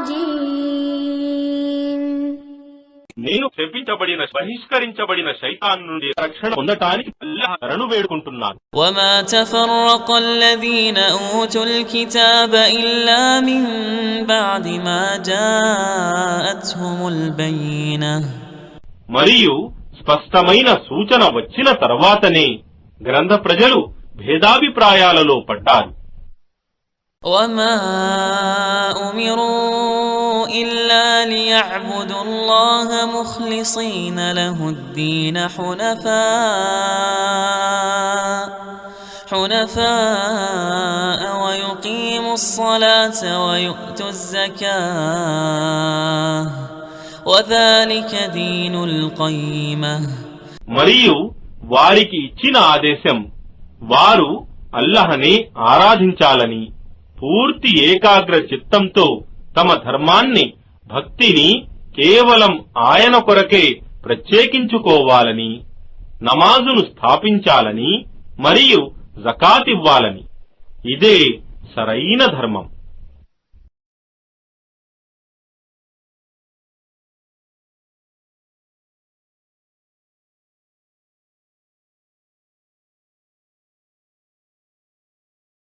الرجيم నేను బహిష్కరించబడిన శైతాన్ నుండి రక్షణ పొందటానికి అల్లాహ్ శరణు వేడుకుంటున్నాను. وما تفرق الذين أوتوا الكتاب إلا من بعد ما جاءتهم البينة మరియు స్పష్టమైన సూచన వచ్చిన తర్వాతనే గ్రంథ ప్రజలు భేదాభిప్రాయాలలో పడ్డారు. وما أمروا إلا ليعبدوا الله مخلصين له الدين حنفاء ويقيموا الصلاة ويؤتوا الزكاة وذلك دين القيمة. మరియు వారికి ఇచ్చిన ఆదేశం వారు అల్లాహ్నే ఆరాధించాలని, పూర్తి ఏకాగ్ర చిత్తంతో తమ ధర్మాన్ని, భక్తిని కేవలం ఆయన కొరకే ప్రత్యేకించుకోవాలని, నమాజును స్థాపించాలని మరియు జకాత్ ఇవ్వాలని. ఇదే సరైన ధర్మం.